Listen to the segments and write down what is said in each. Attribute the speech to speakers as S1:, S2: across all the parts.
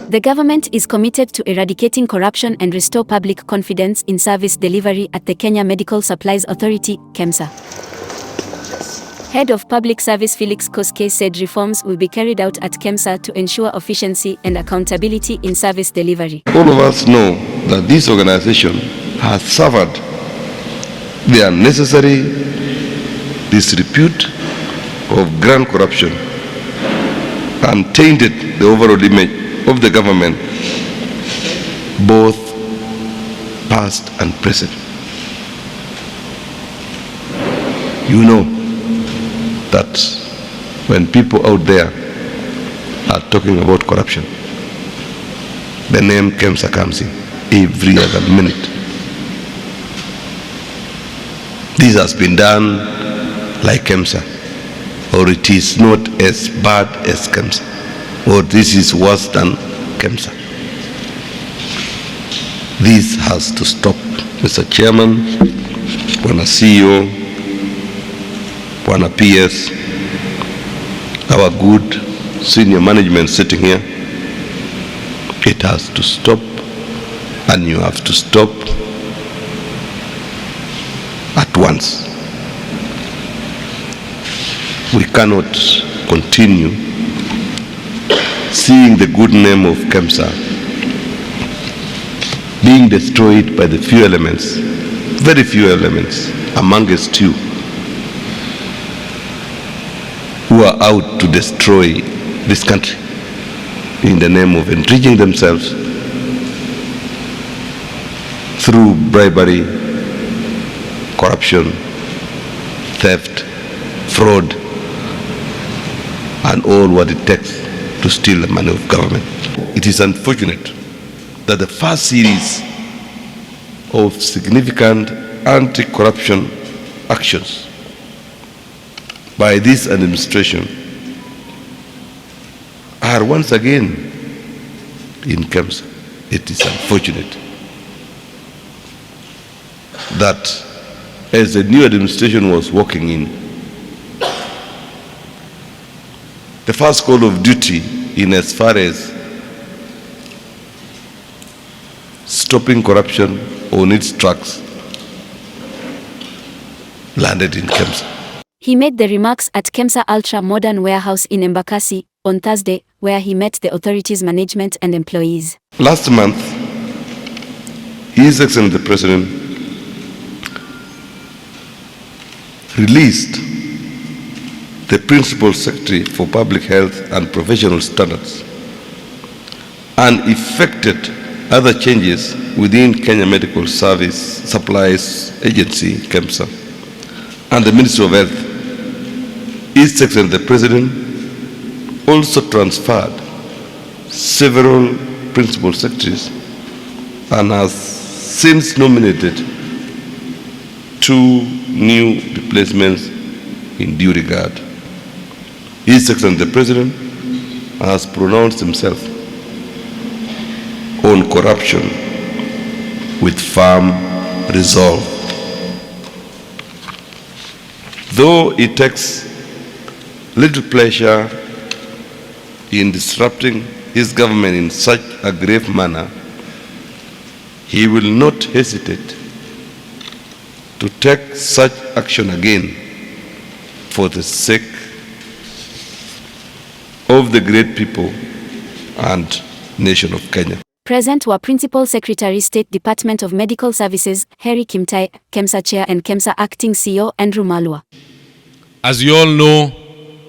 S1: The government is committed to eradicating corruption and restore public confidence in service delivery at the Kenya Medical Supplies Authority, KEMSA. Head of Public Service FELIX KOSKEI said reforms will be carried out at KEMSA to ensure efficiency and accountability in service delivery.
S2: All of us know that this organization has suffered the unnecessary disrepute of grand corruption and tainted the overall image of the government, both past and present. You know that when people out there are talking about corruption, the name KEMSA comes in every other minute. This has been done like KEMSA, or it is not as bad as KEMSA, or this is worse than KEMSA. This has to stop. Mr. Chairman, Bwana CEO, Bwana PS, our good senior management sitting here, it has to stop, and you have to stop at once. We cannot continue seeing the good name of KEMSA being destroyed by the few elements, very few elements amongst you who are out to destroy this country in the name of enriching themselves through bribery, corruption, theft, fraud, and all what it takes to steal the money of government. It is unfortunate that the first series of significant anti-corruption actions by this administration are once again in KEMSA. It is unfortunate that as the new administration was walking in, the first call of duty in as far as stopping corruption on its tracks landed in KEMSA.
S1: He made the remarks at KEMSA Ultra Modern Warehouse in Embakasi on Thursday, where he met the authority's management and employees.
S2: Last month, His Excellency the President released the Principal Secretary for Public Health and Professional Standards and effected other changes within Kenya Medical Service Supplies Agency, KEMSA, and the Ministry of Health. His Excellency the President also transferred several Principal Secretaries and has since nominated 2 new replacements in due regard. His Excellency the President has pronounced himself on corruption with firm resolve. Though it takes little pleasure in disrupting his government in such a grave manner, he will not hesitate to take such action again for the sake of the great people and nation of Kenya.
S1: Present were Principal Secretary State Department of Medical Services, Harry Kimtai, KEMSA Chair and KEMSA Acting CEO, Andrew Malwa.
S3: As you all know,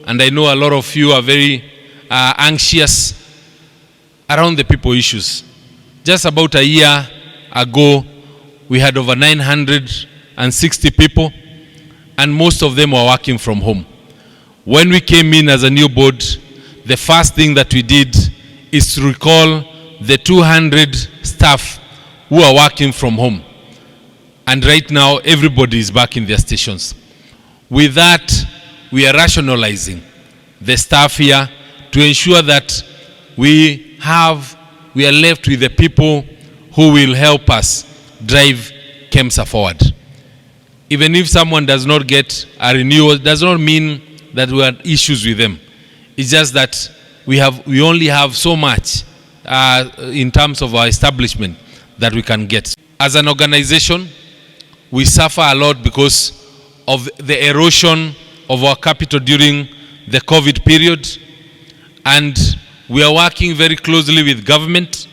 S3: and I know a lot of you are very anxious around the people issues. Just about a year ago, we had over 960 people, and most of them were working from home. When we came in as a new board, the first thing that we did is to recall the 200 staff who are working from home. And right now, everybody is back in their stations. With that, we are rationalizing the staff here to ensure that we are left with the people who will help us drive KEMSA forward. Even if someone does not get a renewal, does not mean that we have issues with them. It's just that we only have so much in terms of our establishment that we can get. As an organization, we suffer a lot because of the erosion of our capital during the COVID period, and we are working very closely with government,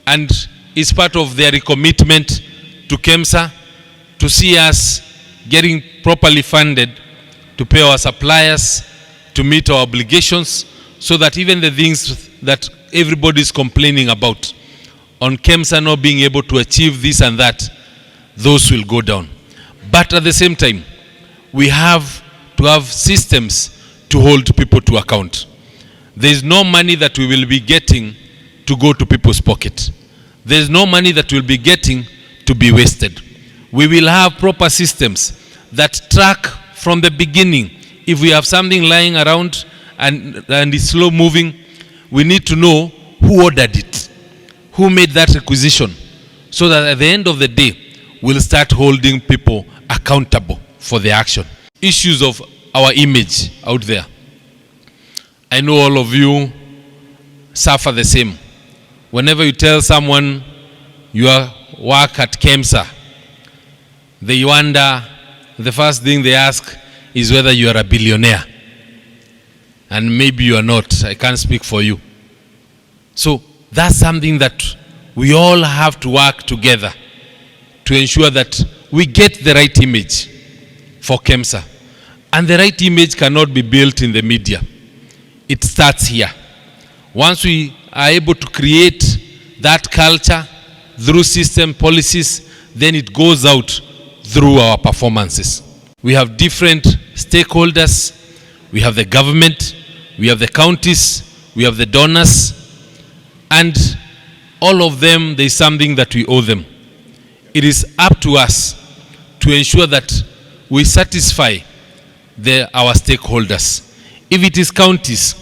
S3: and it's part of their recommitment to KEMSA to see us getting properly funded to pay our suppliers, to meet our obligations, so that even the things that everybody is complaining about on KEMSA not being able to achieve this and that, those will go down. But at the same time, we have to have systems to hold people to account. There is no money that we will be getting to go to people's pocket. There is no money that we'll be getting to be wasted. We will have proper systems that track from the beginning. If we have something lying around and it's slow moving, we need to know who ordered it, who made that requisition, so that at the end of the day, we'll start holding people accountable for their action. Issues of our image out there. I know all of you suffer the same. Whenever you tell someone you work at KEMSA, they wonder, the first thing they ask is whether you are a billionaire. And maybe you are not. I can't speak for you. So that's something that we all have to work together to ensure that we get the right image for KEMSA. And the right image cannot be built in the media. It starts here. Once we are able to create that culture through system policies, then it goes out through our performances. We have different stakeholders. We have the government, we have the counties, we have the donors, and all of them, there is something that we owe them. It is up to us to ensure that we satisfy our stakeholders. If it is counties,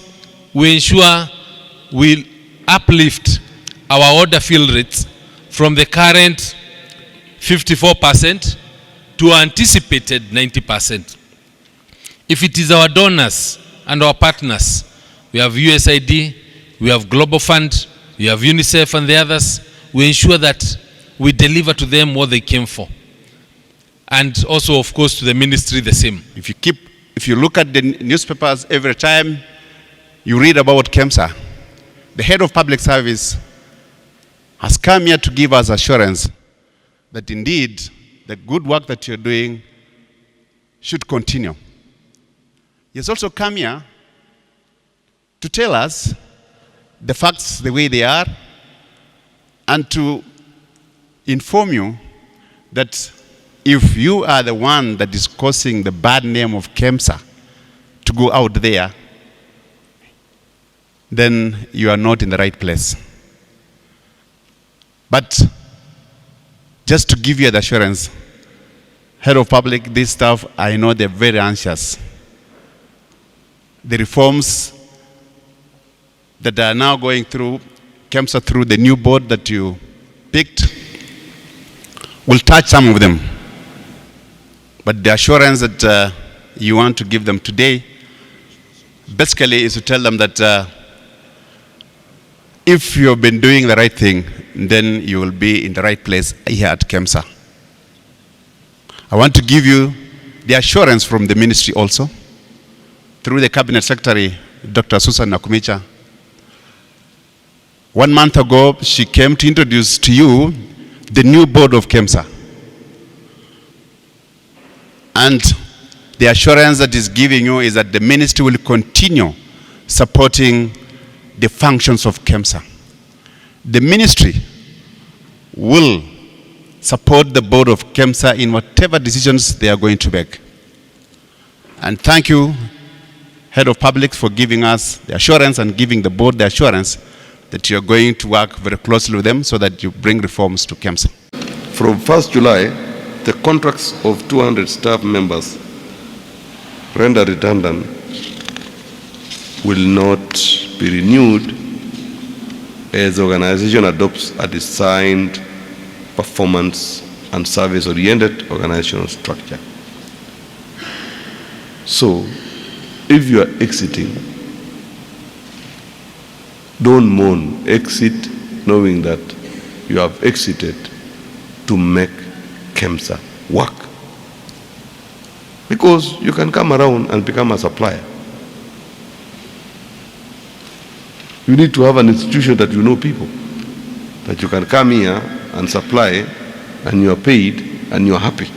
S3: we ensure we uplift our order fill rates from the current 54% to anticipated 90%. If it is our donors and our partners, we have USAID, we have Global Fund, we have UNICEF and the others, we ensure that we deliver to them what they came for. And also, of course, to the ministry the same.
S4: If you look at the newspapers every time you read about KEMSA, the head of public service has come here to give us assurance that indeed the good work that you're doing should continue. He has also come here to tell us the facts the way they are and to inform you that if you are the one that is causing the bad name of KEMSA to go out there, then you are not in the right place. But just to give you the assurance, head of public, this stuff, I know they're very anxious. The reforms that are now going through KEMSA through the new board that you picked will touch some of them. But the assurance that you want to give them today basically is to tell them that if you've been doing the right thing, then you will be in the right place here at KEMSA. I want to give you the assurance from the ministry also, through the Cabinet Secretary, Dr. Susan Nakumicha. 1 month ago, she came to introduce to you the new board of KEMSA. And the assurance that is giving you is that the ministry will continue supporting the functions of KEMSA. The ministry will support the board of KEMSA in whatever decisions they are going to make. And thank you, Head of Public, for giving us the assurance and giving the board the assurance that you're going to work very closely with them so that you bring reforms to KEMSA.
S2: From 1st July, the contracts of 200 staff members rendered redundant will not be renewed as the organization adopts a designed, performance and service-oriented organizational structure. So, if you are exiting, Don't moan, exit knowing that you have exited to make KEMSA work. Because you can come around and become a supplier. You need to have an institution that you know people, that you can come here and supply and you are paid and you are happy.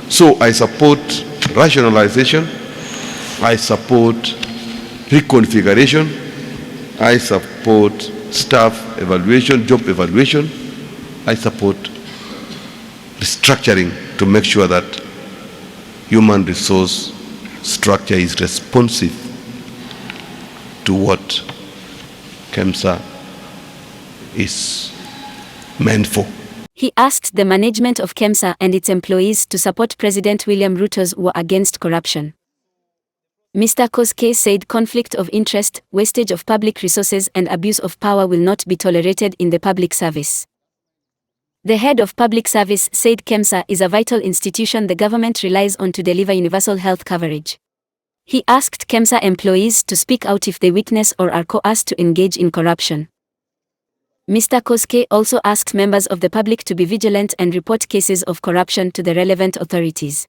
S2: So I support rationalization, I support reconfiguration, I support staff evaluation, job evaluation, I support restructuring to make sure that human resource structure is responsive to what KEMSA is meant for.
S1: He asked the management of KEMSA and its employees to support President William Ruto's war against corruption. Mr. Koskei said conflict of interest, wastage of public resources and abuse of power will not be tolerated in the public service. The head of public service said KEMSA is a vital institution the government relies on to deliver universal health coverage. He asked KEMSA employees to speak out if they witness or are coerced to engage in corruption. Mr. Koskei also asked members of the public to be vigilant and report cases of corruption to the relevant authorities.